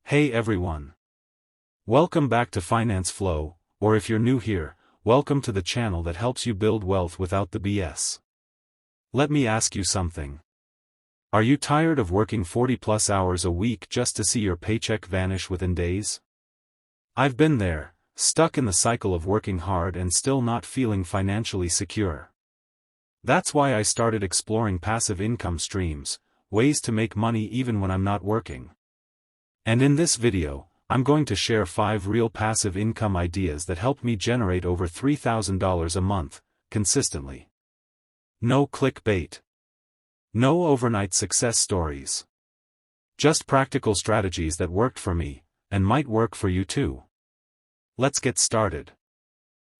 Hey everyone. Welcome back to Finance Flow, or if you're new here, welcome to the channel that helps you build wealth without the BS. Let me ask you something. Are you tired of working 40+ hours a week just to see your paycheck vanish within days? I've been there, stuck in the cycle of working hard and still not feeling financially secure. That's why I started exploring passive income streams, ways to make money even when I'm not working. And in this video, I'm going to share 5 real passive income ideas that helped me generate over $3,000 a month, consistently. No clickbait. No overnight success stories. Just practical strategies that worked for me, and might work for you too. Let's get started.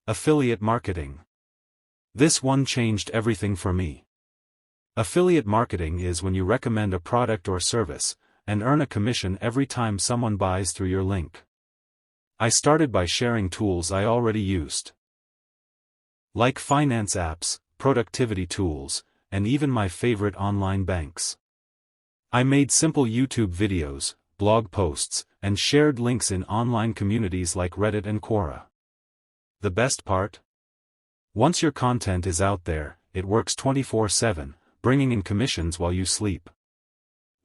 Affiliate marketing. This one changed everything for me. Affiliate marketing is when you recommend a product or service, and earn a commission every time someone buys through your link. I started by sharing tools I already used, like finance apps, productivity tools, and even my favorite online banks. I made simple YouTube videos, blog posts, and shared links in online communities like Reddit and Quora. The best part? Once your content is out there, it works 24/7, bringing in commissions while you sleep.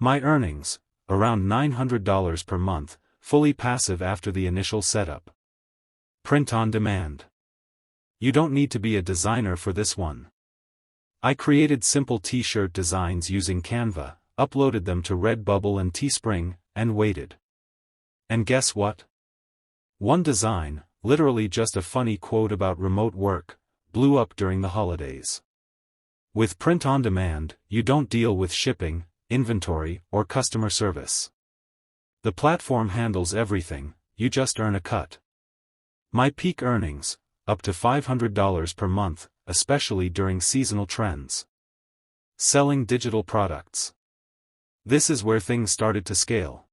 My earnings, around $900 per month, fully passive after the initial setup. Print on demand. You don't need to be a designer for this one. I created simple t-shirt designs using Canva, uploaded them to Redbubble and Teespring, and waited. And guess what? One design, literally just a funny quote about remote work, blew up during the holidays. With print on demand, you don't deal with shipping, inventory, or customer service. The platform handles everything, you just earn a cut. My peak earnings, up to $500 per month, especially during seasonal trends. Selling digital products. This is where things started to scale.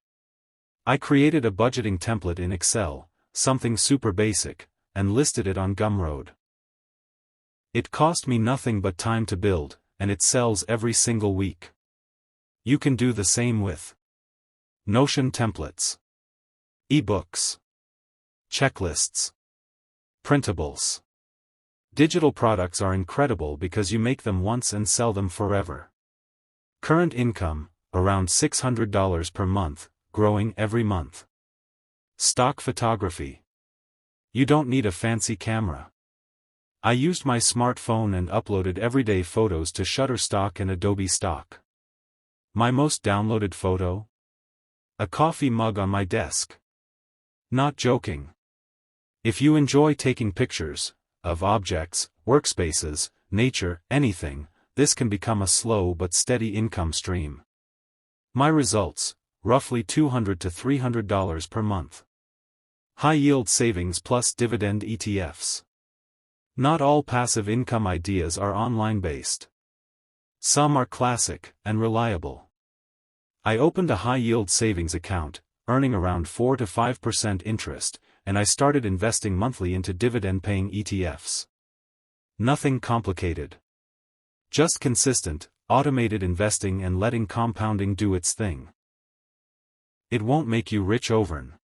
I created a budgeting template in Excel, something super basic, and listed it on Gumroad. It cost me nothing but time to build, and it sells every single week. You can do the same with Notion templates, ebooks, checklists, printables. Digital products are incredible because you make them once and sell them forever. Current income, around $600 per month, growing every month. Stock photography. You don't need a fancy camera. I used my smartphone and uploaded everyday photos to Shutterstock and Adobe Stock. My most downloaded photo? A coffee mug on my desk. Not joking. If you enjoy taking pictures of objects, workspaces, nature, anything, this can become a slow but steady income stream. My results, roughly $200 to $300 per month. High-yield savings plus dividend ETFs. Not all passive income ideas are online-based. Some are classic and reliable. I opened a high-yield savings account, earning around 4 to 5% interest, and I started investing monthly into dividend-paying ETFs. Nothing complicated. Just consistent, automated investing and letting compounding do its thing. It won't make you rich overnight.